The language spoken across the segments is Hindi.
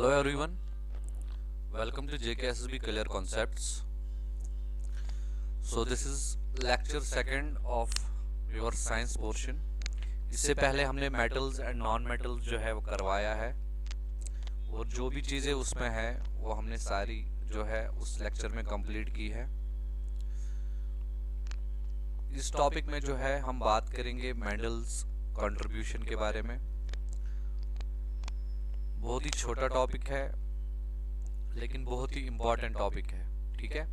Hello everyone, welcome to JKSSB Clear Concepts. So this is lecture second of your science portion. इससे पहले हमने मेटल्स एंड नॉन मेटल्स जो है वो करवाया है और जो भी चीज़ें उसमें है वो हमने सारी जो है उस लेक्चर में कंप्लीट की है। इस टॉपिक में जो है हम बात करेंगे मेंडल्स कंट्रीब्यूशन के बारे में। बहुत ही छोटा टॉपिक है लेकिन बहुत ही इम्पोर्टेंट टॉपिक है, ठीक है।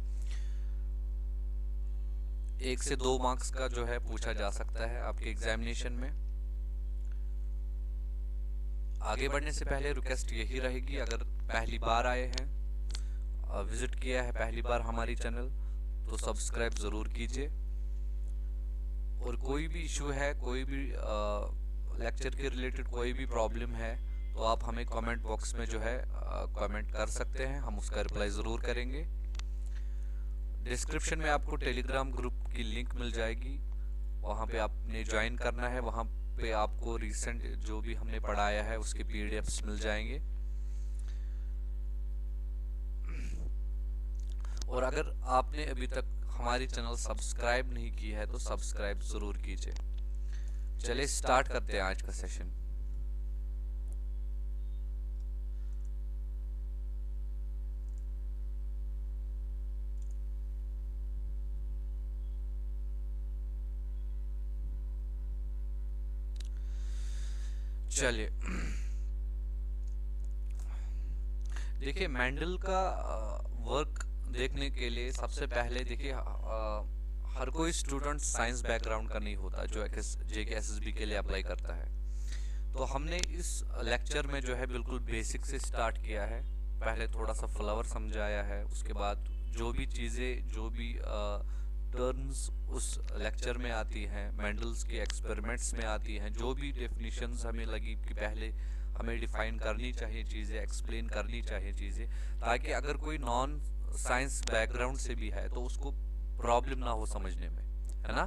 1 से 2 मार्क्स का जो है पूछा जा सकता है आपके एग्जामिनेशन में। आगे बढ़ने से पहले रिक्वेस्ट यही रहेगी, अगर पहली बार आए हैं, विजिट किया है पहली बार हमारी चैनल, तो सब्सक्राइब ज़रूर कीजिए। और कोई भी इशू है, कोई भी लेक्चर के रिलेटेड कोई भी प्रॉब्लम है तो आप हमें कमेंट बॉक्स में जो है कमेंट कर सकते हैं, हम उसका रिप्लाई ज़रूर करेंगे। डिस्क्रिप्शन में आपको टेलीग्राम ग्रुप की लिंक मिल जाएगी, वहाँ पे आपने ज्वाइन करना है। वहाँ पे आपको रिसेंट जो भी हमने पढ़ाया है उसके पीडीएफ्स मिल जाएंगे। और अगर आपने अभी तक हमारी चैनल सब्सक्राइब नहीं की है तो सब्सक्राइब ज़रूर कीजिए। चलिए स्टार्ट करते हैं आज का सेशन। चलिए देखिए, मेंडल का वर्क देखने के लिए सबसे पहले देखिए, हर कोई स्टूडेंट साइंस बैकग्राउंड का नहीं होता जो JKSSB के लिए अप्लाई करता है। तो हमने इस लेक्चर में जो है बिल्कुल बेसिक से स्टार्ट किया है। पहले थोड़ा सा फ्लावर समझाया है, उसके बाद जो भी चीज़ें, जो भी टर्म्स उस लेक्चर में आती हैं, मेंडल्स के एक्सपेरिमेंट्स में आती हैं, जो भी डेफिनेशंस हमें लगी कि पहले हमें डिफाइन करनी चाहिए चीज़ें, एक्सप्लेन करनी चाहिए चीज़ें, ताकि अगर कोई नॉन साइंस बैकग्राउंड से भी है तो उसको प्रॉब्लम ना हो समझने में, है ना।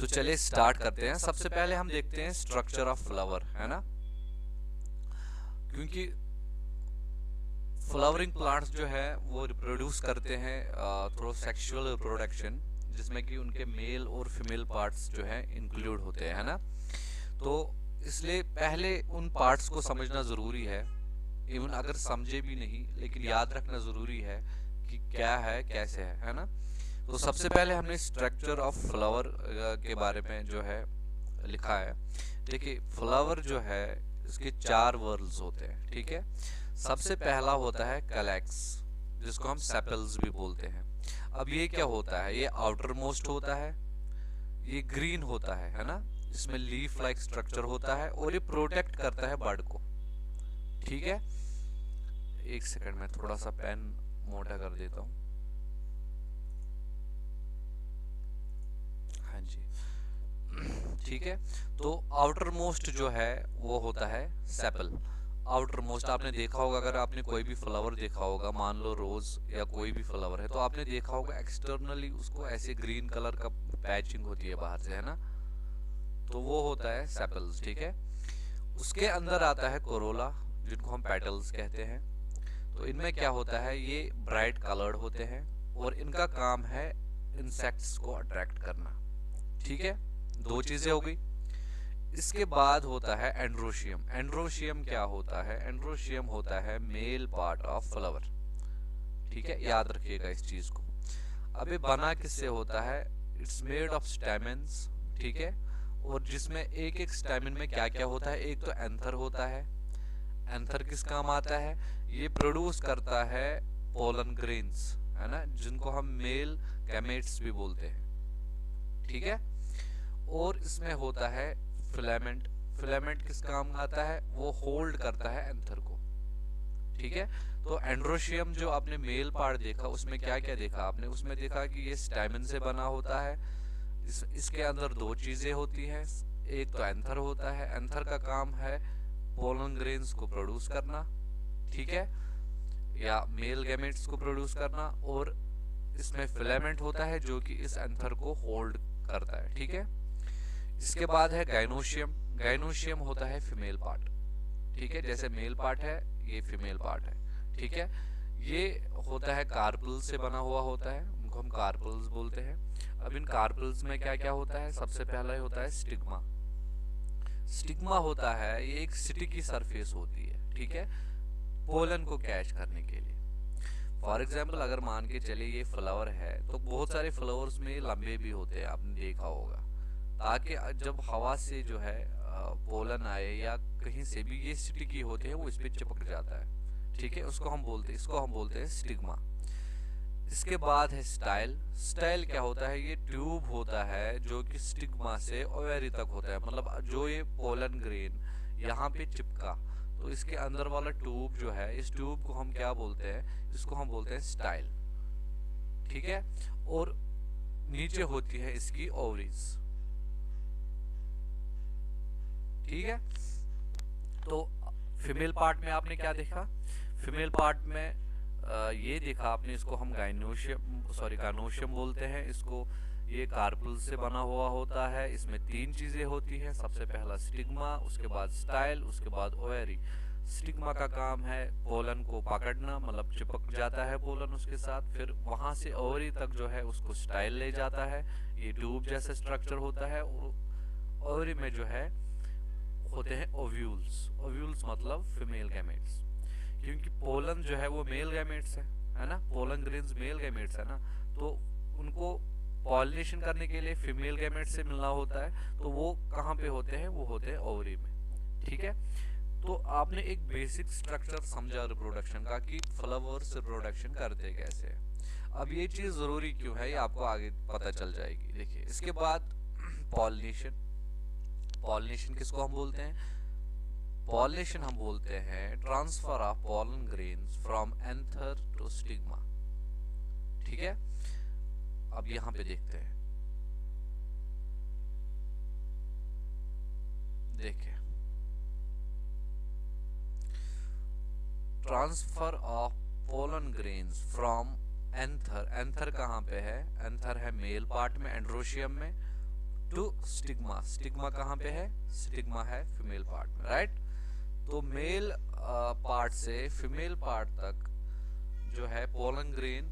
तो चलिए स्टार्ट करते हैं। सबसे पहले हम देखते हैं स्ट्रक्चर ऑफ फ्लावर, है ना। क्योंकि फ्लावरिंग प्लांट्स जो है वो रिप्रोड्यूस करते हैं थ्रू सेक्सुअल रिप्रोडक्शन, जिसमें कि उनके मेल और फीमेल पार्ट्स जो है इंक्लूड होते हैं, है ना। तो इसलिए पहले उन पार्ट्स को समझना ज़रूरी है। इवन अगर समझे भी नहीं लेकिन याद रखना ज़रूरी है कि क्या है, कैसे है ना। तो सबसे पहले हमने स्ट्रक्चर ऑफ फ्लावर के बारे में जो है लिखा है। देखिए, फ्लावर जो है इसके 4 वर्ल्स होते हैं, ठीक है। सबसे पहला होता है कैलेक्स, जिसको हम सेपल्स भी बोलते हैं। अब ये क्या होता है, ये आउटर मोस्ट होता है, ये ग्रीन होता है ना। इसमें लीफ लाइक स्ट्रक्चर होता है और ये प्रोटेक्ट करता है बर्ड को, ठीक है। 1 सेकंड में थोड़ा सा पेन मोटा कर देता हूँ। हाँ जी, ठीक है। तो आउटर मोस्ट जो है वो होता है सेपल। आउटर मोस्ट आपने देखा होगा, अगर आपने कोई भी फ्लावर देखा होगा, मान लो रोज या कोई भी फ्लावर है, तो आपने देखा होगा एक्सटर्नली उसको ऐसे ग्रीन कलर का पैचिंग होती है बाहर से, है ना। तो वो होता है सेपल्स, ठीक है। उसके अंदर आता है कोरोला, जिनको हम पेटल्स कहते हैं। तो इनमें क्या होता है, ये ब्राइट कलर्ड होते हैं और इनका काम है इंसेक्ट्स को अट्रैक्ट करना, ठीक है। 2 चीजें हो गई। इसके बाद होता है एंड्रोशियम। एंड्रोशियम क्या होता है, एंड्रोशियम होता है मेल पार्ट ऑफ फ्लावर, ठीक है। याद रखिएगा इस चीज को। अब ये बना किससे होता है, इट्स मेड ऑफ स्टैमेंस, ठीक है। और जिसमें एक एक स्टैमेन में क्या क्या होता है, एक तो एंथर होता है। एंथर किस काम आता है, ये प्रोड्यूस करता है पोलन ग्रेन्स, है ना, जिनको हम मेल गैमेट्स भी बोलते हैं, ठीक है। और इसमें होता है फिलामेंट। फिलामेंट किस काम आता है, वो होल्ड करता है एंथर को, ठीक है। तो एंड्रोशियम जो आपने मेल पार्ट देखा, उसमें क्या क्या देखा आपने, उसमें देखा कि ये स्टैमेन से बना होता है। इसके अंदर 2 चीजें होती हैं, एक तो एंथर होता है। एंथर का काम है पोलन ग्रेन्स को प्रोड्यूस करना, ठीक है, या मेल गैमेट्स को प्रोड्यूस करना। और इसमें फिलामेंट होता है जो कि इस एंथर को होल्ड करता है, ठीक है। इसके बाद है गाइनोशियम। गाइनोशियम होता है फीमेल पार्ट, ठीक है, जैसे मेल पार्ट है, ये फीमेल पार्ट है, ठीक है। ये होता है कार्पल से बना हुआ होता है, उनको हम कार्पल्स बोलते हैं। अब इन कार्पल्स में क्या क्या होता है, सबसे पहला होता है स्टिग्मा। स्टिग्मा होता है, ये एक स्टिकी सरफेस होती है, ठीक है, पोलन को कैच करने के लिए। फॉर एग्जाम्पल अगर मान के चले ये फ्लावर है, तो बहुत सारे फ्लावर्स में लंबे भी होते हैं, आपने देखा होगा, ताकि जब हवा से जो है पोलन आए या कहीं से भी ये स्टिकी होते हैं, वो इस पे चिपक जाता है, ठीक है, इसको हम बोलते हैं स्टिग्मा। इसके बाद है स्टाइल। स्टाइल क्या होता है, ये ट्यूब होता है जो कि स्टिग्मा से ओवेरी तक होता है, मतलब जो ये पोलन ग्रेन यहाँ पे चिपका, तो इसके अंदर वाला ट्यूब जो है, इस ट्यूब को हम क्या बोलते हैं, इसको हम बोलते हैं स्टाइल, ठीक है। और नीचे होती है इसकी ओवरीज, ठीक है। तो फीमेल पार्ट में आपने क्या देखा, फीमेल पार्ट में ये देखा आपने, इसको हम गाइनोशियम बोलते हैं इसको। ये कार्पल से बना हुआ होता है, इसमें 3 चीजें होती हैं, सबसे पहला स्टिग्मा, उसके बाद स्टाइल, उसके बाद ओवेरी। स्टिग्मा का काम है पोलन को पकड़ना, मतलब चिपक जाता है पोलन उसके साथ, फिर वहां से ओवरी तक जो है उसको स्टाइल ले जाता है, ये ट्यूब जैसा स्ट्रक्चर होता है। और ओवरी में जो है होते हैं ओव्यूल्स। ओव्यूल्स मतलब फीमेल गैमेट्स, क्योंकि पोलन जो है वो मेल गैमेट्स है ना, पोलन ग्रेन्स मेल गैमेट्स है ना, तो उनको पॉलिनेशन करने के लिए फीमेल गैमेट्स से मिलना होता है, तो वो कहाँ पे होते हैं, वो होते हैं ओवरी में, ठीक है। तो आपने एक बेसिक स्ट्रक्चर समझा रिप्रोडक्शन का कि फ्लावर्स रिप्रोडक्शन करते कैसे हैं। अब ये चीज जरूरी क्यों है, ये आपको आगे पता चल जाएगी। देखिए, इसके बाद पॉलिनेशन। पॉलिनेशन किसको हम बोलते हैं, पॉलिनेशन हम बोलते हैं transfer of pollen grains from anther to stigma, ठीक है। अब यहां पे देखते हैं, देखिए, transfer of pollen grains from anther. Anther कहां पे है, एंथर है मेल पार्ट में, एंड्रोशियम में, टू स्टिग्मा। स्टिग्मा कहां पे है, स्टिग्मा है फीमेल पार्ट में, राइट। तो मेल पार्ट से फीमेल पार्ट तक जो है पोलन ग्रेन,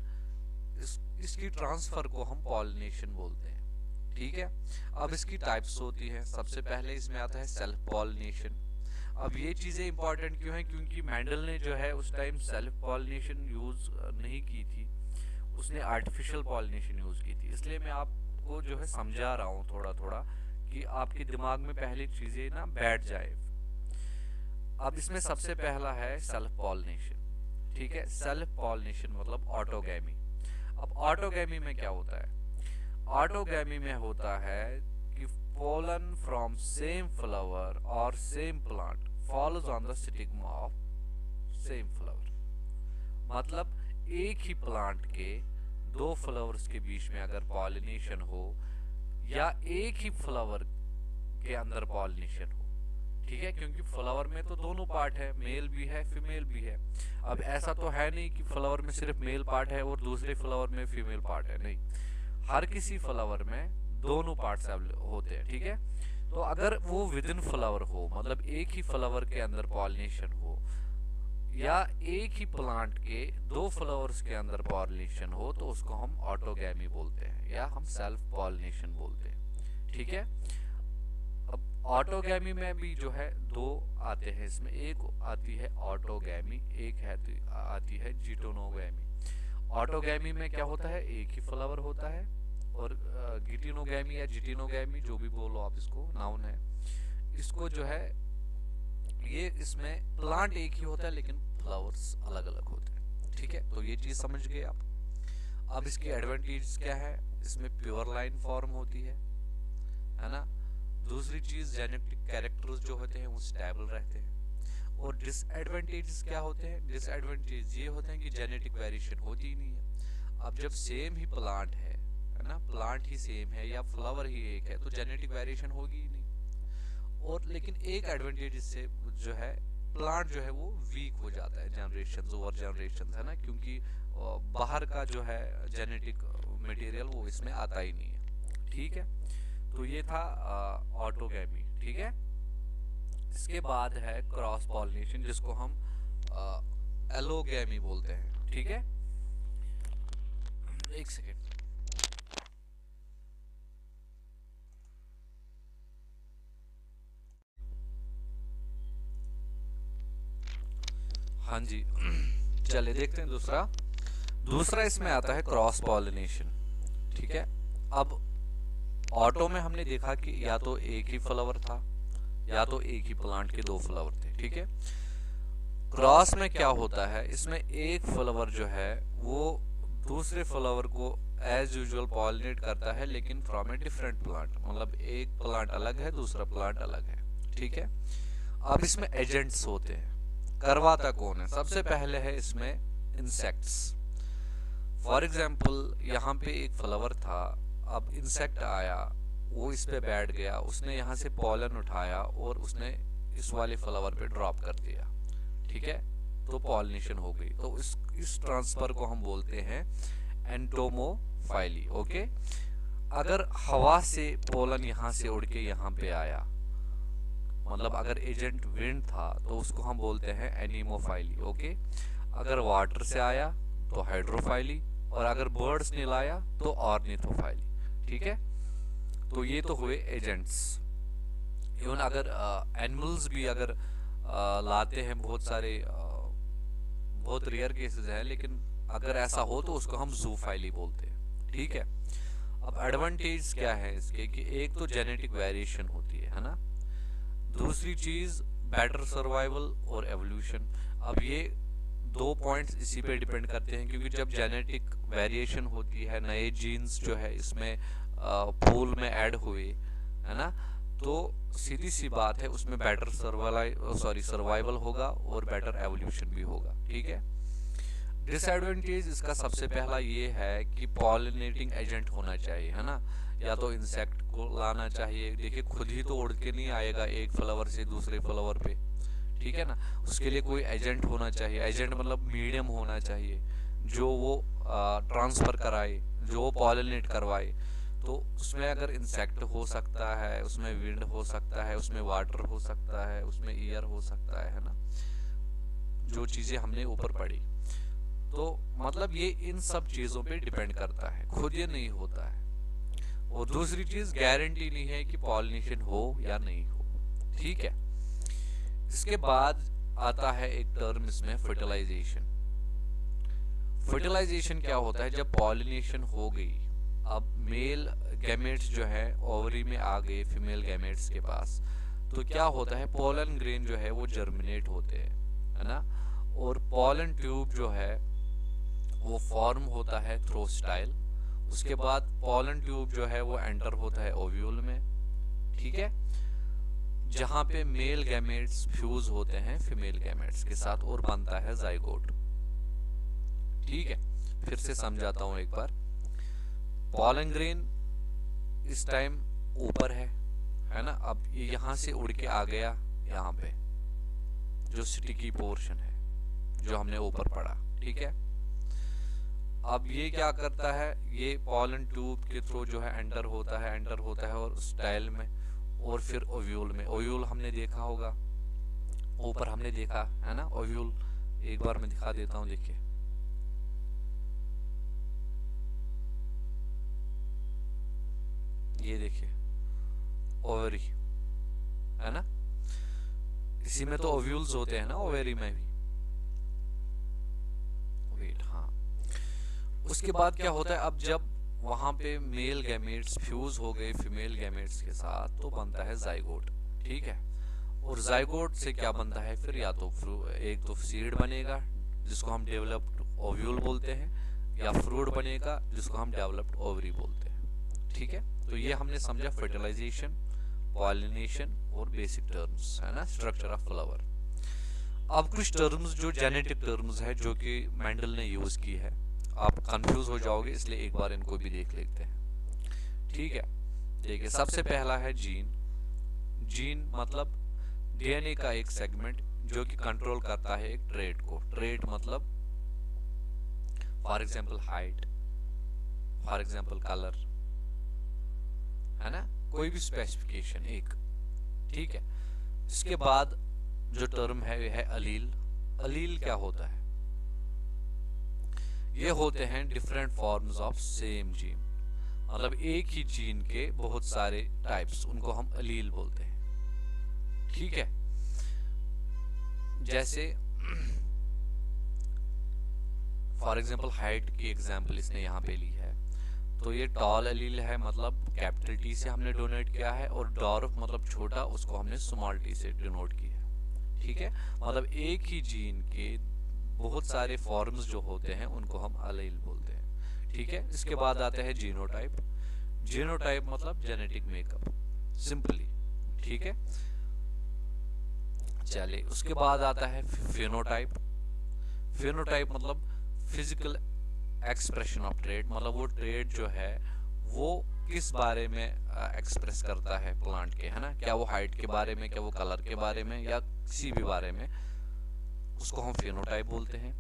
इसकी ट्रांसफर को हम पॉलिनेशन बोलते हैं, ठीक है। अब इसकी टाइप्स होती है, सबसे पहले इसमें आता है सेल्फ पॉलिनेशन। अब ये चीजें इंपॉर्टेंट क्यों है, क्योंकि मैंडल ने जो है उस टाइम सेल्फ पॉलिनेशन यूज नहीं की थी, उसने आर्टिफिशियल पॉलिनेशन यूज की थी। इसलिए मैं आपको जो है समझा रहा हूँ थोड़ा थोड़ा, कि आपके दिमाग में पहले चीजें ना बैठ जाए। अब इसमें सबसे पहला है सेल्फ पॉलिनेशन, ठीक है। सेल्फ पॉलिनेशन मतलब ऑटोगैमी। अब ऑटोगैमी में क्या होता है, ऑटोगैमी में होता है कि पोलन फ्रॉम सेम फ्लावर और same plant follows on the stigma of same flower. मतलब एक ही प्लांट के 2 फ्लावर्स के बीच में अगर पॉलिनेशन हो, या एक ही फ्लावर के अंदर पॉलिनेशन हो, ठीक है, क्योंकि फ्लावर में तो दोनों पार्ट है, मेल भी है फीमेल भी है। अब ऐसा तो है नहीं कि फ्लावर में सिर्फ मेल पार्ट है और दूसरे फ्लावर में फीमेल पार्ट है, नहीं, हर किसी फ्लावर में दोनों पार्ट्स होते हैं, ठीक है। तो अगर वो विद इन फ्लावर हो, मतलब एक ही फ्लावर के अंदर पॉलिनेशन हो, या एक ही प्लांट के 2 फ्लावर्स के अंदर पॉलिनेशन हो, तो उसको हम ऑटोगैमी बोलते हैं, या हम सेल्फ पॉलिनेशन बोलते हैं, ठीक है। अब ऑटोगैमी में भी जो है 2 आते हैं इसमें, एक आती है ऑटोगैमी, एक है आती है जिटोनोगैमी। ऑटोगैमी में क्या होता है, एक ही फ्लावर होता है, और गिटिनोगैमी या जिटिनोगैमी जो भी बोलो आप, इसको नाउन है, इसको जो है ये इसमें प्लांट एक ही होता है लेकिन फ्लावर्स अलग अलग होते हैं, ठीक है। तो ये चीज समझ गए आप। अब इसकी एडवांटेज क्या है, इसमें प्योर लाइन फॉर्म होती है ना। दूसरी चीज, जेनेटिक कैरेक्टर्स जो होते हैं वो स्टेबल रहते हैं। और डिसएडवांटेजेस क्या होते हैं, डिसएडवांटेज ये होते हैं कि जेनेटिक वेरिएशन होती ही नहीं है। अब जब सेम ही प्लांट है ना, प्लांट ही सेम है या फ्लावर ही एक है, तो जेनेटिक वेरिएशन होगी ही नहीं। और लेकिन एक एडवांटेज इससे जो है, प्लांट जो है वो वीक हो जाता है जनरेशन ओवर जनरेशन, है ना, क्योंकि बाहर का जो है जेनेटिक मटेरियल वो इसमें आता ही नहीं है, ठीक है। तो ये था ऑटोगैमी, ठीक है। इसके बाद है क्रॉस पॉलिनेशन, जिसको हम एलोगैमी बोलते हैं। ठीक है, एक सेकेंड। हाँ जी चले देखते हैं दूसरा। दूसरा इसमें आता है क्रॉस पॉलिनेशन। ठीक है, अब ऑटो में हमने देखा कि या तो एक ही फ्लावर था या तो एक ही प्लांट के दो फ्लावर थे। ठीक है, क्रॉस में क्या होता है, इसमें एक फ्लावर जो है वो दूसरे फ्लावर को एज यूजुअल पॉलिनेट करता है, लेकिन फ्रॉम ए डिफरेंट प्लांट। मतलब एक प्लांट अलग है, दूसरा प्लांट अलग है। ठीक है, अब इसमें एजेंट्स होते हैं। करवाता कौन है? सबसे पहले है इसमें इंसेक्ट्स। फॉर एग्जाम्पल यहाँ पे एक फ्लावर था, अब इंसेक्ट आया, वो इस पे बैठ गया, उसने यहाँ से पॉलन उठाया और उसने इस वाले फ्लावर पे ड्रॉप कर दिया। ठीक है, तो पॉलिनेशन हो गई। तो इस ट्रांसफर को हम बोलते हैं एंटोमोफाइली। ओके, अगर हवा से पोलन यहाँ से उड़ के यहाँ पे आया, मतलब अगर एजेंट विंड था तो उसको हम बोलते हैं एनीमोफाइली। ओके, अगर वाटर से आया तो हाइड्रोफाइली, और अगर बर्ड्स ने लाया तो ऑर्निथोफाइली। ठीक है, तो ये तो हुए एजेंट्स। इवन अगर एनिमल्स भी अगर लाते हैं, बहुत सारे बहुत रेयर केसेस हैं, लेकिन अगर ऐसा हो तो उसको हम जूफाइली बोलते हैं। ठीक है, अब एडवांटेज क्या है इसके कि एक तो जेनेटिक वेरिएशन होती है ना, दूसरी चीज बेटर सर्वाइवल और एवोल्यूशन। अब ये दो पॉइंट्स इसी पे डिपेंड करते हैं, क्योंकि जब जेनेटिक वेरिएशन होती है, नए जीन्स जो है इसमें पूल में ऐड हुए, है ना, तो सीधी सी बात है उसमें बेटर सर्वाइवल होगा और बेटर एवोल्यूशन भी होगा। ठीक है, डिसएडवांटेज इसका सबसे पहला ये है कि पॉलिनेटिंग एजेंट होना चाहिए, है ना, या तो इंसेक्ट को लाना चाहिए। देखिए, खुद ही तो उड़ के नहीं आएगा एक फ्लावर से दूसरे फ्लावर पे। ठीक है ना, उसके लिए कोई एजेंट होना चाहिए। एजेंट मतलब मीडियम होना चाहिए जो वो ट्रांसफर कराए, जो वो पॉलिनेट करवाए। तो उसमें अगर इंसेक्ट हो सकता है, उसमें विंड हो सकता है, उसमें वाटर हो सकता है, उसमें एयर हो सकता है ना, जो चीजें हमने ऊपर पढ़ी। तो मतलब ये इन सब चीजों पे डिपेंड करता है, खुद ये नहीं होता है। और दूसरी चीज, गारंटी नहीं है कि पॉलिनेशन हो या नहीं हो। ठीक है, इसके बाद आता है एक टर्म इसमें, फर्टिलाइजेशन। फर्टिलाइजेशन क्या होता है? जब पॉलिनेशन हो गई, अब मेल गैमेट्स जो है ओवरी में आ गए फीमेल गैमेट्स के पास, तो क्या होता है, पोलन ग्रेन जो है वो जर्मिनेट होते हैं, है ना, और पोलन ट्यूब जो है वो फॉर्म होता है थ्रो स्टाइल। उसके बाद पोलन ट्यूब जो है वो एंटर होता है ओव्यूल में। ठीक है, जहां पे मेल गैमेट्स फ्यूज होते हैं फीमेल गैमेट्स के साथ और बनता है जाइगोट। ठीक है, फिर से समझाता हूं एक बार। पोलन ग्रेन इस टाइम ऊपर है ना, अब ये यहां से उड़ के आ गया यहाँ पे, जो स्टिकी पोर्शन है जो हमने ऊपर पढ़ा। ठीक है, अब ये क्या करता है, ये पोलन ट्यूब के थ्रू जो है एंटर होता है और स्टाइल में, और फिर ओव्यूल में। ओव्यूल हमने देखा होगा, ऊपर हमने देखा है ना ओव्यूल। एक बार मैं दिखा देता हूं, देखिए ये देखिए ओवरी, है ना, इसी में तो ओव्यूल्स होते हैं ना, ओवरी में भी। वेट, हाँ। उसके बाद क्या होता है, अब जब वहां पे मेल गैमेट्स फ्यूज हो गए फीमेल गैमेट्स के साथ, तो बनता है जाइगोट। ठीक है, और जाइगोट से क्या बनता है फिर, या तो एक तो सीड बनेगा जिसको हम डेवलप्ड ओव्यूल बोलते हैं, या फ्रूट बनेगा जिसको हम डेवलप्ड ओवरी बोलते हैं। ठीक है, तो ये हमने समझा फर्टिलाइजेशन, पॉलिनेशन और बेसिक टर्म्स, है ना, स्ट्रक्चर ऑफ फ्लावर। अब कुछ टर्म्स जो जेनेटिक टर्म्स है जो कि मेंडल ने यूज की है, आप कंफ्यूज हो जाओगे, इसलिए एक बार इनको भी देख लेते हैं। ठीक है, देखिए सबसे पहला है जीन। जीन मतलब डीएनए का एक सेगमेंट जो कि कंट्रोल करता है एक ट्रेट को। ट्रेट मतलब for example height, for example colour, है ना, कोई भी स्पेसिफिकेशन एक। ठीक है, इसके बाद जो टर्म है वह है अलील। अलील क्या होता है? ये होते हैं different forms of same gene, मतलब एक ही जीन के बहुत सारे टाइप्स, उनको हम अलील बोलते हैं। ठीक है, जैसे फॉर एग्जांपल हाइट की एग्जांपल इसने यहाँ पे ली है, तो ये टॉल अलील है, मतलब कैपिटल टी से हमने डोनेट किया है, और डॉर्फ मतलब छोटा, उसको हमने स्मॉल टी से डिनोट किया है। ठीक है, मतलब एक ही जीन के बहुत सारे फॉर्म्स जो होते हैं उनको हम अलील बोलते हैं। ठीक है, इसके बाद आता है जीनोटाइप। जीनोटाइप मतलब जेनेटिक मेकअप सिंपली। ठीक है, चलिए उसके बाद आता है फिनोटाइप। फिनोटाइप मतलब फिजिकल एक्सप्रेशन ऑफ ट्रेड, मतलब वो ट्रेड जो है वो किस बारे में एक्सप्रेस करता है प्लांट के, है ना, क्या वो हाइट के बारे में, क्या वो कलर के बारे में, या किसी भी बारे में, उसको हम फिनोटाइप बोलते हैं।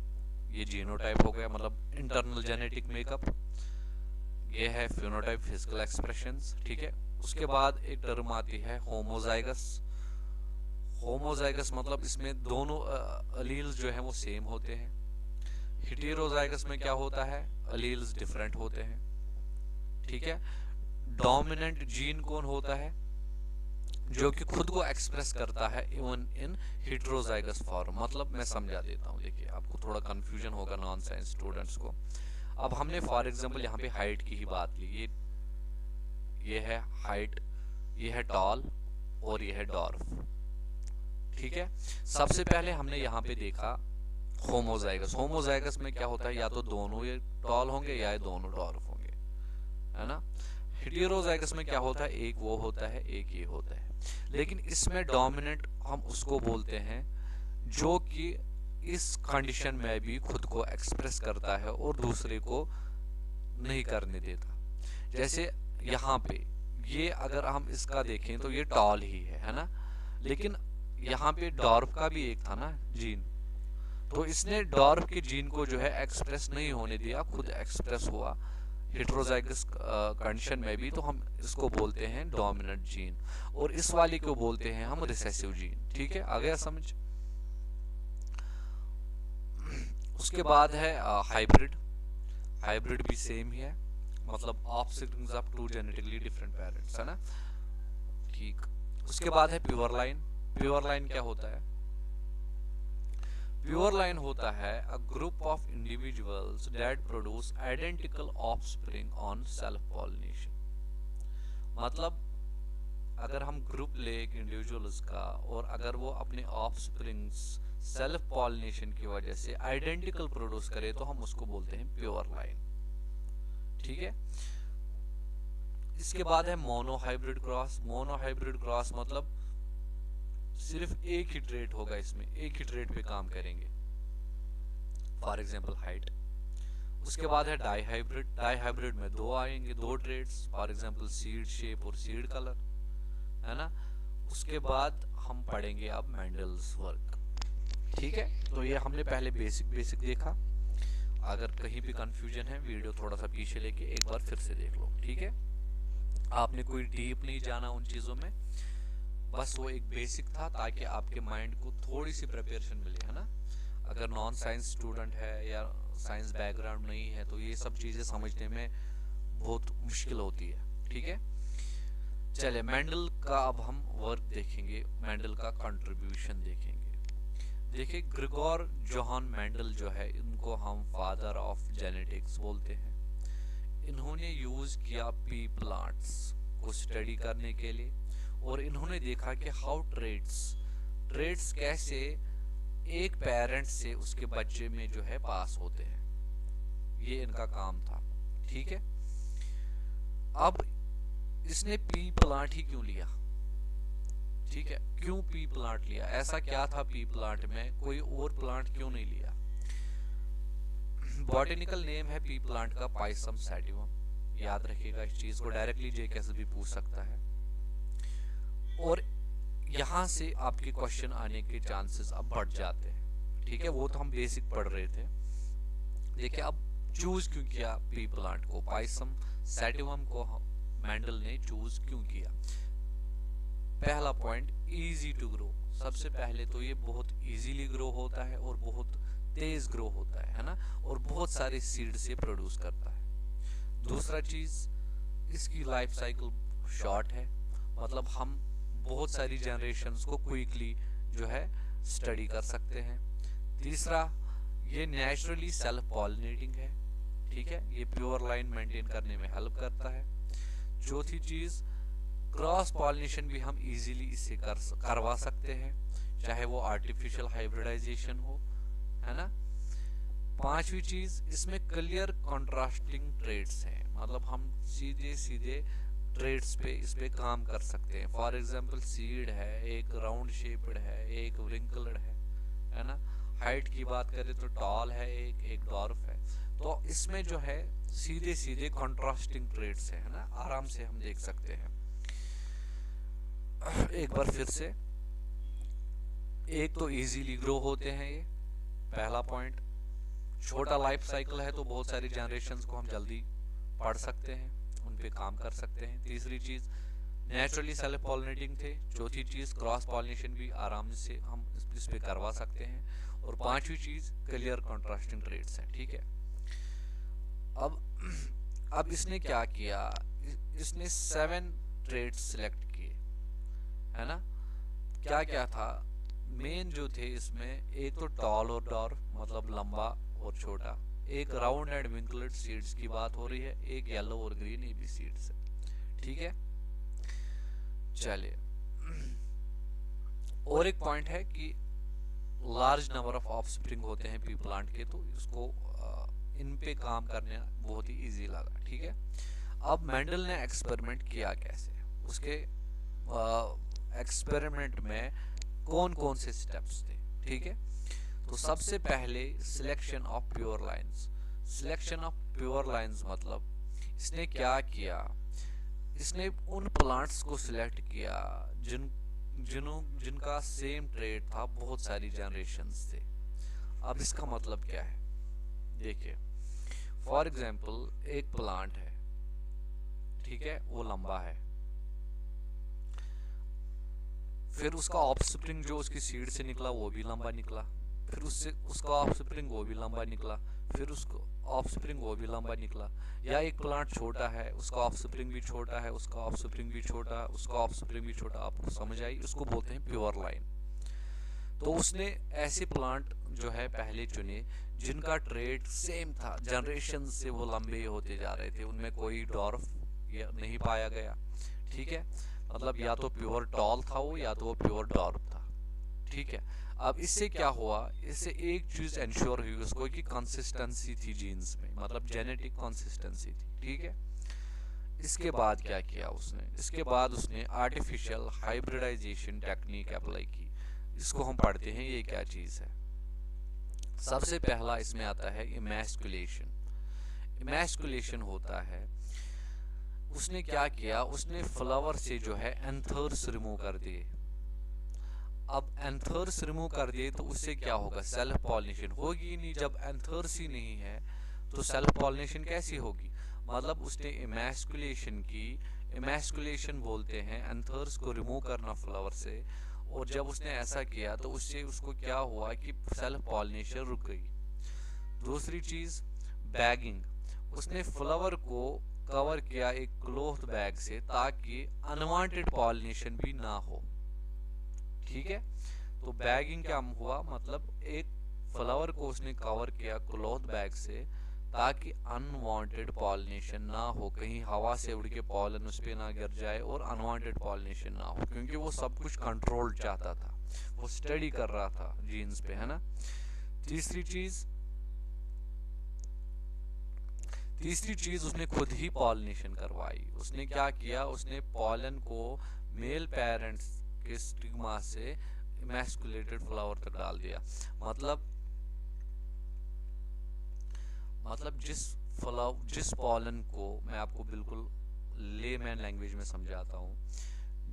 ये जीनोटाइप हो गया, मतलब इंटरनल जेनेटिक मेकअप। ये है फिनोटाइप, फिजिकल एक्सप्रेशंस। ठीक है, उसके बाद एक टर्म आती है होमोजाइगस। होमोजाइगस मतलब इसमें दोनों अलील्स जो है वो सेम होते हैं। हेटेरोजाइगस में क्या होता है, अलील्स डिफरेंट होते हैं। ठीक है, डोमिनेंट जीन कौन होता है, जो कि खुद को एक्सप्रेस करता है इवन इन हेटेरोजाइगस फॉर्म। मतलब मैं समझा देता हूँ, देखिए आपको थोड़ा कंफ्यूजन होगा नॉन साइंस स्टूडेंट्स को। अब हमने फॉर एग्जांपल यहाँ पे हाइट की ही बात ली, ये है हाइट, ये है टॉल, और ये है डॉर्फ। ठीक है, सबसे पहले हमने यहाँ पे देखा होमोजाइगस। होमोजाइगस में क्या होता है, या तो दोनों ये टॉल होंगे या ये दोनों डॉर्फ होंगे, है ना। हेटेरोजाइगस में क्या होता है, एक वो होता है, एक ये होता है। लेकिन इसमें डोमिनेंट हम उसको बोलते हैं जो कि इस कंडीशन में भी खुद को एक्सप्रेस करता है और दूसरे को नहीं करने देता। जैसे यहाँ पे ये अगर हम इसका देखें तो ये टॉल ही है ना, लेकिन यहाँ पे डॉर्फ का भी एक था ना जीन, तो इसने डॉर्फ के जीन को जो है एक्सप्रेस नहीं होने दिया, खुद एक्सप्रेस हुआ हेटेरोजाइगस कंडीशन में भी, तो हम इसको बोलते हैं डोमिनेंट जीन, और इस वाले को बोलते हैं हम रिसेसिव जीन। ठीक है, आ गया समझ। उसके बाद है हाइब्रिड। हाइब्रिड भी सेम ही है, मतलब offsprings of two genetically different parents, है ना। ठीक, उसके बाद है प्योर लाइन। प्योर लाइन क्या होता है, प्योर लाइन होता है a group of individuals that produce identical offspring on self pollination. मतलब अगर हम ग्रुप ले एक इंडिविजुअल्स का, और अगर वो अपने ऑफस्प्रिंग्स सेल्फ पॉलिनेशन की वजह से आइडेंटिकल प्रोड्यूस करे, तो हम उसको बोलते हैं प्योर लाइन। ठीक है, इसके बाद है मोनोहाइब्रिड क्रॉस। मोनोहाइब्रिड क्रॉस मतलब सिर्फ एक ही ट्रेट होगा, इसमें एक ही ट्रेट पे काम करेंगे, फॉर एग्जांपल हाइट। उसके बाद है डाई हाइब्रिड। डाई हाइब्रिड में दो आएंगे, दो traits, for example seed shape और सीड कलर, है ना। उसके बाद हम पढ़ेंगे अब मेंडल्स वर्क। ठीक है, तो ये हमने पहले बेसिक देखा। अगर कहीं भी कंफ्यूजन है, वीडियो थोड़ा सा पीछे लेके एक बार फिर से देख लो। ठीक है, आपने कोई डीप नहीं जाना उन चीजों में, बस वो एक बेसिक था ताकि आपके माइंड को थोड़ी सी प्रिपरेशन मिले, है ना। अगर नॉन साइंस स्टूडेंट है या साइंस बैकग्राउंड नहीं है, तो ये सब चीजें समझने में बहुत मुश्किल होती है। ठीक है, चलिए मेंडल का अब हम वर्क देखेंगे, मेंडल का कंट्रीब्यूशन देखेंगे। देखिए ग्रिगोर जोहान मेंडल जो है, इनको हम फादर ऑफ जेनेटिक्स बोलते हैं। इन्होंने यूज किया पी प्लांट्स को स्टडी करने के लिए, और इन्होंने देखा कि हाउ ट्रेड्स कैसे एक पेरेंट से उसके बच्चे में जो है पास होते हैं, ये इनका काम था। ठीक है, अब इसने पी प्लांट ही क्यों लिया, ठीक है, क्यों पी प्लांट लिया, ऐसा क्या था पी प्लांट में, कोई और प्लांट क्यों नहीं लिया। बॉटेनिकल नेम है पी प्लांट का पाइसम सैटिवम, याद रखिएगा इस चीज को, डायरेक्टली जे कैसे भी पूछ सकता है। और यहां से आपके क्वेश्चन आने के चांसेस अब बढ़ जाते हैं। ठीक है, वो तो हम बेसिक पढ़ रहे थे। देखिए अब चूज क्यों किया पी प्लांट को, पाइसम सैटिवम को मेंडल ने चूज क्यों किया। पहला पॉइंट, इजी टू ग्रो। सबसे पहले तो ये बहुत इजीली ग्रो होता है और बहुत तेज ग्रो होता है ना, और बहुत सारे सीड से प्रोड्यूस करता है। दूसरा चीज, इसकी लाइफ साइकिल शॉर्ट है, मतलब हम बहुत सारी जनरेशंस को क्विकली जो है स्टडी कर सकते हैं। तीसरा, ये नेचुरली सेल्फ पॉलिनेटिंग है, ठीक है, ये प्योर लाइन मेंटेन करने में हेल्प करता है। चौथी चीज, क्रॉस पॉलिनेशन भी हम इजीली इससे करवा सकते हैं, चाहे वो आर्टिफिशियल हाइब्रिडाइजेशन हो, है ना। पांचवी चीज, इसमें क्लियर कॉन्ट्रास्टिंग ट्रेड्स हैं, मतलब हम सीधे सीधे ट्रेड्स पे इस पे काम कर सकते हैं। फॉर एग्जांपल, सीड है, एक राउंड शेप्ड है, एक रिंकल्ड है ना। हाइट की बात करें तो टॉल है, एक डॉर्फ है। तो इसमें जो है सीधे सीधे कॉन्ट्रास्टिंग ट्रेड्स है ना, आराम से हम देख सकते हैं। एक बार फिर से, एक तो इजीली ग्रो होते हैं, ये पहला पॉइंट। छोटा लाइफ साइकिल है तो बहुत सारी जनरेशंस को हम जल्दी पढ़ सकते हैं, उन पे काम कर सकते हैं। तीसरी चीज, नेचुरली सेल्फ पॉलिनेटिंग थे। चौथी चीज, क्रॉस पॉलिनेशन भी आराम से हम इस पे करवा सकते हैं। और पांचवी चीज, क्लियर कॉन्ट्रास्टिंग ट्रेड्स हैं, ठीक है। अब इसने क्या किया, इसने 7 ट्रेड्स सिलेक्ट किए, है ना। क्या क्या था, मेन जो थे इसमें, एक तो टॉल और डॉर्फ, मतलब लंबा और छोटा, एक राउंड एंड विंकलेट सीड्स की बात हो रही है, एक येलो और ग्रीन ये भी सीड्स है, ठीक है। चलिए, और एक पॉइंट है कि लार्ज नंबर ऑफ ऑफस्प्रिंग होते हैं पी प्लांट के, तो इसको इन पे काम करने बहुत ही इजी लगा, ठीक है। अब मेंडल ने एक्सपेरिमेंट किया कैसे, उसके एक्सपेरिमेंट में कौन कौन से स्टेप्स थे, ठीक है। तो सबसे पहले selection of pure lines. Selection of pure lines मतलब इसने क्या किया, इसने उन प्लांट्स को सिलेक्ट किया जिनका सेम ट्रेड था, बहुत सारी जनरेशंस थे। अब इसका मतलब क्या है, देखिए, फॉर एग्जाम्पल एक प्लांट है, ठीक है, वो लंबा है, फिर उसका ऑफस्प्रिंग जो उसकी सीड से निकला वो भी लंबा निकला, फिर उससे उसका ऑफस्प्रिंग वो भी लंबा निकला, फिर उसको ऑफस्प्रिंग वो भी लंबा निकला। या एक प्लांट छोटा है, उसका ऑफस्प्रिंग भी छोटा है, उसका ऑफस्प्रिंग भी छोटा, उसका ऑफस्प्रिंग भी छोटा, आपको समझ आई, उसको बोलते हैं प्योर लाइन। तो उसने ऐसे प्लांट जो है पहले चुने जिनका ट्रेड सेम था, जनरेशन से वो लंबे होते जा रहे थे, उनमें कोई डॉर्फ नहीं पाया गया, ठीक है, मतलब या तो प्योर टॉल था वो, या तो वो प्योर डॉर्फ था, ठीक है। अब इससे क्या हुआ, इससे एक चीज इंश्योर हुई उसको कि कंसिस्टेंसी थी जीन्स में, मतलब जेनेटिक कंसिस्टेंसी थी, ठीक है। इसके बाद क्या किया उसने, इसके बाद उसने आर्टिफिशियल हाइब्रिडाइजेशन टेक्निक अप्लाई की। इसको हम पढ़ते हैं, ये क्या चीज है। सबसे पहला इसमें आता है इमैस्कुलेशन। इमैस्कुलेशन होता है, उसने क्या किया, उसने फ्लावर से जो है एंथर्स रिमूव कर दिए। अब एंथर्स रिमूव कर दिए तो उससे क्या होगा, सेल्फ पॉलिनेशन होगी नहीं। जब एंथर्स ही नहीं है तो सेल्फ पॉलिनेशन कैसी होगी, मतलब उसने इमैस्कुलेशन की। इमैस्कुलेशन बोलते हैं एंथर्स को रिमूव करना फ्लावर से, और जब उसने ऐसा किया तो उससे उसको क्या हुआ कि सेल्फ पॉलिनेशन रुक गई। दूसरी चीज, बैगिंग। उसने फ्लावर को कवर किया एक क्लॉथ बैग से ताकि अनवांटेड पॉलिनेशन भी ना हो, ठीक है। तो बैगिंग क्या हुआ, मतलब एक फ्लावर को उसने कवर किया क्लॉथ बैग से ताकि अनवांटेड पॉलिनेशन ना हो, कहीं हवा से उड़ के पॉलन उस पे ना गिर जाए और अनवांटेड पॉलिनेशन ना हो, क्योंकि वो सब कुछ कंट्रोल चाहता था, वो स्टडी कर रहा था जीन्स पे, है ना। तीसरी चीज उसने खुद ही पॉलिनेशन करवाई। उसने क्या किया, उसने पॉलन को मेल पेरेंट्स के स्टिग्मा से इमैस्कुलेटेड फ्लावर तक डाल दिया। मतलब जिस पॉलन को, मैं आपको बिल्कुल लेमैन लैंग्वेज में समझाता हूँ,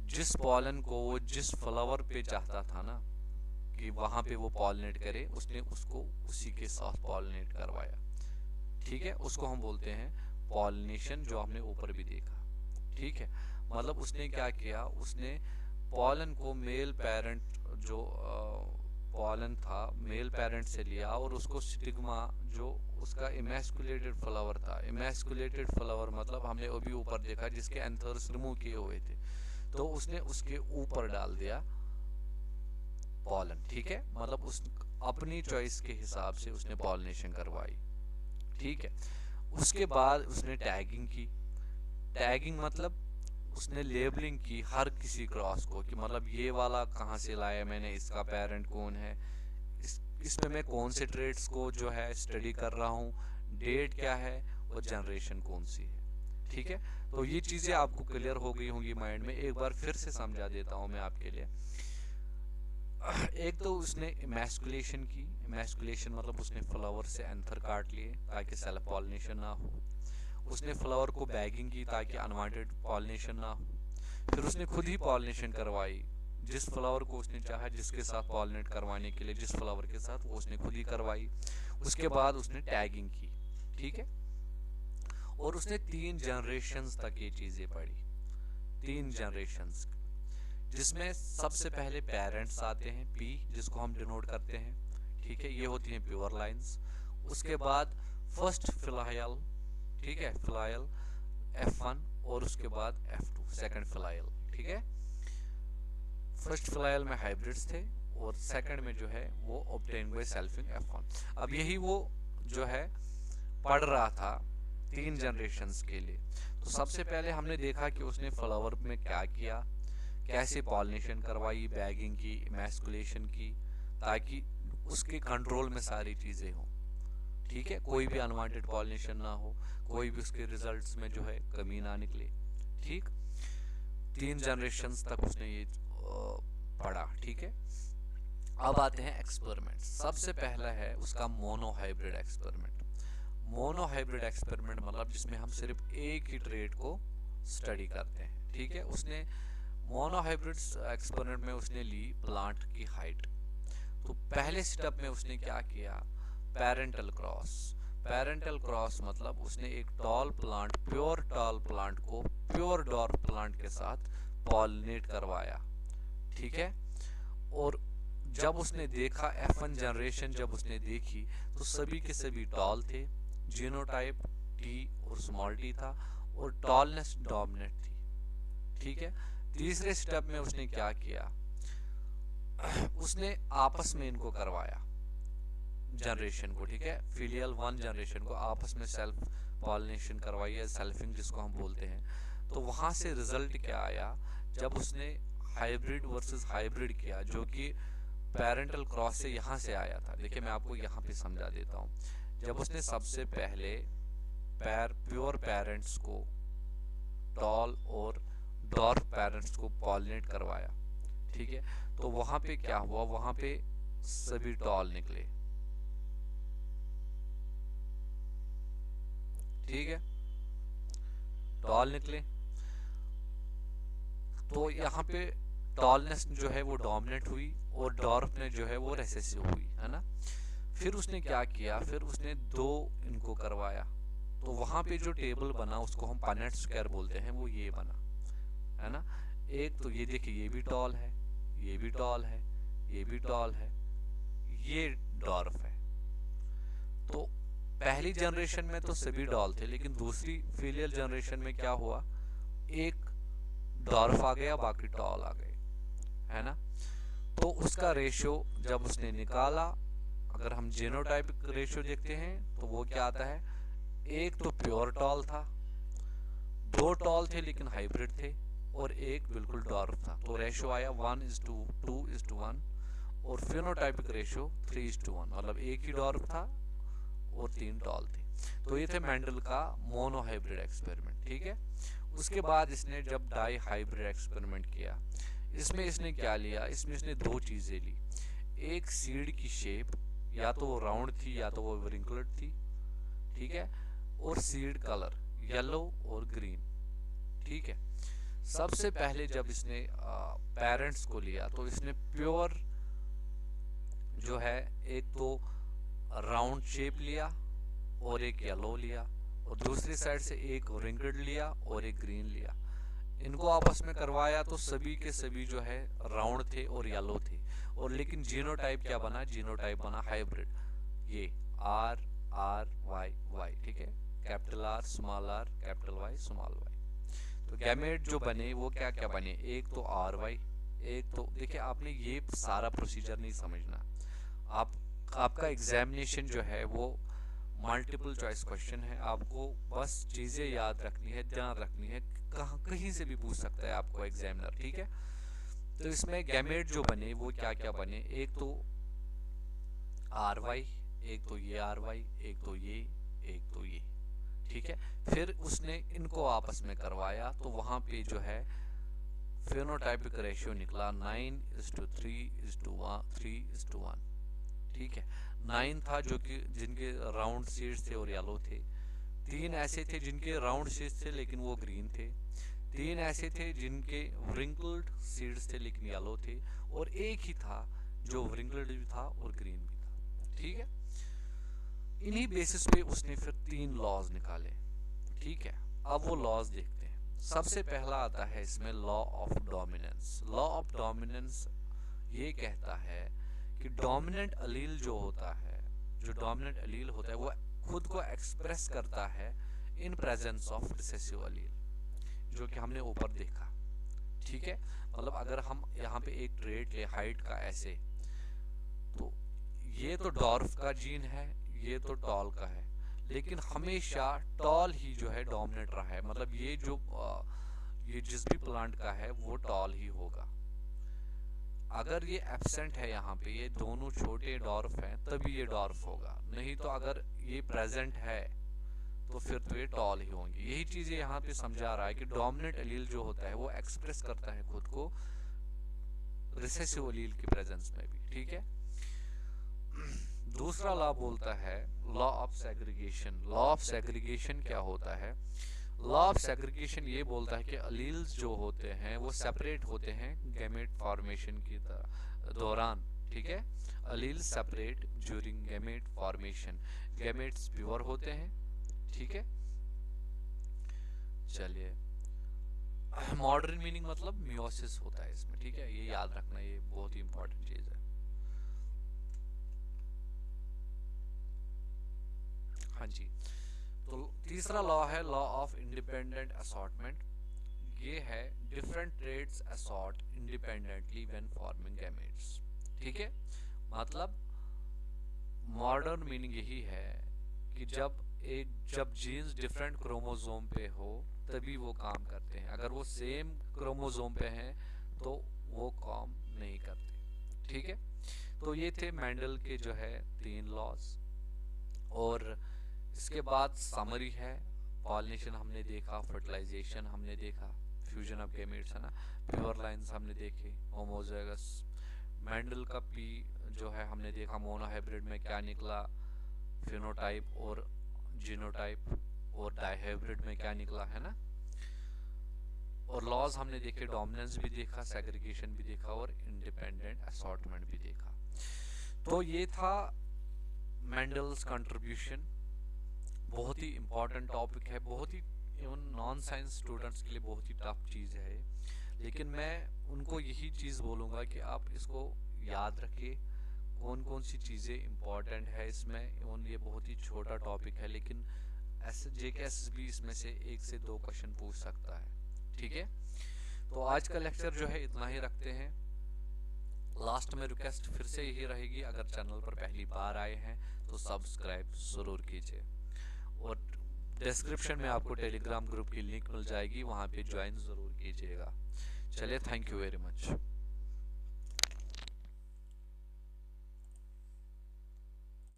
जिस पॉलन को वो जिस फ्लावर पे चाहता था ना कि वहां पे वो पॉलिनेट करे, उसने उसको उसी के साथ पॉलिनेट करवाया, ठीक है। उसको हम बोलते हैं पॉलिनेशन, जो हमने ऊपर भी देखा, ठीक है। मतलब उसने क्या किया, उसने पॉलन को मेल पेरेंट जो पॉलन था मेल पेरेंट से लिया और उसको स्टिग्मा जो उसका इमैस्कुलेटेड फ्लावर था, इमैस्कुलेटेड फ्लावर मतलब हमने अभी ऊपर देखा जिसके एंथर्स रिमूव किए हुए थे, तो उसने उसके ऊपर डाल दिया पॉलन। ठीक है, मतलब उस अपनी चॉइस के हिसाब से उसने पॉलिनेशन करवाई। ठीक है, उसके बाद उसने टैगिंग की। टैगिंग मतलब उसने लेबलिंग की हर किसी क्रॉस को कि मतलब ये वाला कहाँ से लाया मैंने, इसका पेरेंट कौन है, इसमें मैं कौन से ट्रेड्स को जो है स्टडी कर रहा हूँ, डेट क्या है और जनरेशन कौन सी है। ठीक है, तो ये चीजें आपको क्लियर हो गई होंगी माइंड में। एक बार फिर से समझा देता हूँ मैं आपके लिए। एक तो उसने इमैस्कुलेशन की। इमैस्कुलेशन मतलब उसने फ्लावर से एंथर काट लिए ताकि सेल्फ पॉलिनेशन ना हो। उसने फ्लावर को बैगिंग की ताकि अनवांटेड पॉलिनेशन ना हो। फिर उसने खुद ही पॉलिनेशन करवाई, जिस फ्लावर को उसने चाहा जिसके साथ पॉलिनेट करवाने के लिए, जिस फ्लावर के साथ वो उसने खुद ही करवाई। उसके बाद उसने टैगिंग की। ठीक है, और उसने 3 जनरेशंस तक ये चीजें पढ़ी, 3 जनरेशंस, जिसमें सबसे पहले पेरेंट्स आते हैं पी, जिसको हम डिनोट करते हैं। ठीक है, ये होती हैं प्योर लाइंस। उसके बाद फर्स्ट फिलायल, ठीक है, फिलायल F1 और उसके बाद F2 सेकंड फिलायल। ठीक है, फर्स्ट फिलायल में हाइब्रिड्स थे और सेकंड में जो है वो ऑब्टेन बाय सेल्फिंग F1। अब यही वो जो है पढ़ रहा था 3 जनरेशंस के लिए। तो सबसे पहले हमने देखा कि उसने फ्लावर में क्या किया, कैसे पॉलिनेशन करवाई, बैगिंग की, इमैस्कुलेशन की, ताकि उसके कंट्रोल में सारी चीजें हों। ठीक है, कोई भी अनवांटेड पॉलिनेशन ना हो, कोई भी उसके रिजल्ट्स में जो है कमी ना निकले। ठीक, 3 जनरेशंस तक उसने ये पढ़ा। ठीक है, अब आते हैं एक्सपेरिमेंट। सबसे पहला है उसका mono hybrid experiment. Mono hybrid experiment मतलब जिसमें हम सिर्फ एक ही ट्रेड को स्टडी करते हैं। ठीक है, उसने मोनो हाइब्रिड एक्सपेरिमेंट में उसने ली प्लांट की हाइट। तो पहले स्टेप में उसने क्या किया, पेरेंटल क्रॉस। पेरेंटल क्रॉस मतलब उसने एक tall plant, pure tall plant को प्योर डॉर्फ प्लांट के साथ पॉलिनेट करवाया। ठीक है, और जब उसने देखा F1 जनरेशन जब उसने देखी तो सभी के सभी टॉल थे, जीनोटाइप T और स्मॉल t था और टॉलनेस डोमिनेट थी। ठीक है, तीसरे स्टेप में उसने क्या किया, उसने आपस में इनको करवाया जनरेशन को। ठीक है, फिलियल 1 जनरेशन को आपस में सेल्फ पॉलिनेशन करवाई है, सेल्फिंग जिसको हम बोलते हैं। तो वहां से रिजल्ट क्या आया, जब उसने हाइब्रिड वर्सेस हाइब्रिड किया जो कि पेरेंटल क्रॉस से यहाँ से आया था। देखिए मैं आपको यहाँ पे समझा देता हूँ। जब उसने सबसे पहले प्योर पेरेंट्स को टॉल और डॉर्फ पेरेंट्स को पॉलिनेट करवाया। ठीक है, तो वहां पे क्या हुआ, वहां पे सभी टॉल निकले। ठीक है, टॉल निकले, तो यहाँ पे टॉलनेस जो है वो डोमिनेट हुई और डॉर्फ ने जो है वो रेसेसिव हुई, है ना। फिर उसने क्या किया, फिर उसने 2 इनको करवाया। तो वहां पे जो टेबल बना उसको हम पनेट स्क्वायर बोलते हैं, वो ये बना, है ना। एक तो ये देखिए, ये भी टॉल है, ये भी टॉल है, ये भी टॉल है, ये डॉर्फ है। तो पहली जनरेशन में तो सभी डॉल थे, लेकिन दूसरी फिलियल जनरेशन में क्या हुआ, एक डॉर्फ आ गया, बाकी टॉल आ गए, है ना। तो उसका रेशियो जब उसने निकाला, अगर हम जीनोटाइपिक रेशियो देखते हैं तो वो क्या आता है, एक तो प्योर टॉल था, 2 टॉल थे लेकिन हाइब्रिड थे, और एक बिल्कुल डॉर्फ था। तो रेशियो आया 1:2:1 और फिनोटाइपिक रेशियो 3:1, मतलब एक ही डॉर्फ था और 3 टॉल थे। तो ये थे मेंडल का मोनो हाइब्रिड एक्सपेरिमेंट। ठीक है, उसके बाद इसने जब डाई हाइब्रिड एक्सपेरिमेंट किया, इसमें इसने क्या लिया, इसमें इसने 2 चीजें ली। एक सीड की शेप, या तो वो राउंड थी या तो वो रिंकल्ड थी। ठीक है, और सीड कलर येलो और ग्रीन। ठीक है, सबसे पहले जब इसने पेरेंट्स को लिया तो इसने प्योर जो है एक तो राउंड शेप लिया और एक येलो लिया, और दूसरी साइड से एक रिंकल्ड लिया और एक ग्रीन लिया। इनको आपस में करवाया तो सभी के सभी जो है राउंड थे और येलो थे, और लेकिन जीनोटाइप क्या बना, जीनोटाइप बना हाइब्रिड, ये आर आर वाई वाई, ठीक है, capital R small R capital Y small Y. तो गैमेट जो बने वो क्या क्या बने, एक तो आर वाई, एक तो देखिए आपने ये सारा प्रोसीजर नहीं समझना, आप आपका एग्जामिनेशन जो है वो मल्टीपल चॉइस क्वेश्चन है, आपको बस चीजें याद रखनी है, ध्यान रखनी है, कहाँ कहीं से भी पूछ सकता है आपको एग्जामिनर, ठीक है। तो इसमें गैमेट जो बने वो क्या क्या बने, एक तो आर वाई, एक तो ये आर वाई, एक तो ये, एक तो ये, ठीक है। फिर उसने इनको आपस में करवाया तो वहां पे जो है फेनोटाइपिक रेशियो निकला 9:3:1, ठीक है। 9 था जो कि जिनके राउंड सीड्स थे और येलो थे, 3 ऐसे थे जिनके राउंड सीड्स थे लेकिन वो ग्रीन थे, 3 ऐसे थे जिनके व्रिंकल्ड सीड्स थे लेकिन येलो थे, और एक ही था जो व्रिंकल्ड भी था और ग्रीन भी था, ठीक है। इन्हीं बेसिस पे उसने फिर 3 लॉज निकाले, ठीक है। अब वो लॉज देखते हैं। सबसे पहला आता है इसमें law of dominance. Law of dominance ये कहता है कि डोमिनेंट अलील जो होता है, जो डोमिनेंट अलील होता है वो खुद को एक्सप्रेस करता है इन प्रेजेंस ऑफ रिसेसिव अलील, जो कि हमने ऊपर देखा, ठीक है। मतलब अगर हम यहाँ पे एक ट्रेट ले हाइट का ऐसे, तो ये तो डॉर्फ का जीन है, ये तो टॉल का है, लेकिन हमेशा टॉल ही जो है डोमिनेट रहा है, मतलब ये जो ये जिस भी प्लांट का है वो टॉल ही होगा। अगर ये एब्सेंट है यहाँ पे, ये दोनों छोटे डॉर्फ हैं, तभी ये डॉर्फ होगा, नहीं तो अगर ये प्रेजेंट है तो फिर तो ये टॉल ही होंगे। यही चीज यहाँ पे समझा रहा है कि डोमिनेंट एलील जो होता है वो एक्सप्रेस करता है खुद को रिसेसिव एलील की प्रेजेंस में भी, ठीक है। दूसरा लॉ बोलता है law of segregation. Law of segregation क्या होता है, लॉ ऑफ सेग्रीगेशन ये बोलता है कि अलील्स जो होते हैं वो सेपरेट होते हैं गैमेट फॉर्मेशन की दौरान, ठीक है। Alleles separate during gamete formation, gametes pure होते हैं, ठीक है। चलिए, मॉडर्न मीनिंग मतलब मियोसिस होता है इसमें, ठीक है, ये याद रखना, ये बहुत ही इंपॉर्टेंट चीज है। हाँ जी, तो तीसरा लॉ है लॉ ऑफ इंडिपेंडेंट असॉर्टमेंट। ये है different traits assort independently when forming gametes, ठीक है। मतलब मॉडर्न मीनिंग यही है कि जब जीन्स डिफरेंट क्रोमोसोम पे हो तभी वो काम करते हैं, अगर वो सेम क्रोमोसोम पे हैं तो वो काम नहीं करते, ठीक है। तो ये थे मेंडल के जो है 3 लॉज, और इसके बाद समरी है, पॉलिनेशन हमने देखा, फर्टिलाइजेशन हमने देखा, फ्यूजन ऑफ गैमेट्स है ना, प्योर लाइंस हमने देखे, होमोजाइगस, मेंडल का पी जो है हमने देखा, मोनोहाइब्रिड में क्या निकला, फिनोटाइप और जीनोटाइप, और डाइहाइब्रिड में क्या निकला, है ना। और लॉज हमने देखे, डोमिनेंस भी देखा, सेग्रीगेशन भी देखा, और इंडिपेंडेंट असॉर्टमेंट भी देखा। तो ये था मेंडल्स कंट्रीब्यूशन। बहुत ही इंपॉर्टेंट टॉपिक है, बहुत ही इवन नॉन साइंस स्टूडेंट्स के लिए बहुत ही टफ चीज़ है, लेकिन मैं उनको यही चीज़ बोलूँगा कि आप इसको याद रखिए, कौन कौन सी चीज़ें इंपॉर्टेंट है इसमें। इवन ये बहुत ही छोटा टॉपिक है, लेकिन JKSSB इसमें से 1 से 2 क्वेश्चन पूछ सकता है, ठीक है। तो आज का लेक्चर जो है इतना ही रखते हैं। लास्ट में रिक्वेस्ट फिर से यही रहेगी, अगर चैनल पर पहली बार आए हैं तो सब्सक्राइब ज़रूर कीजिए, और डिस्क्रिप्शन में आपको टेलीग्राम ग्रुप की लिंक मिल जाएगी, वहाँ पे ज्वाइन ज़रूर कीजिएगा। चलिए, थैंक यू वेरी मच।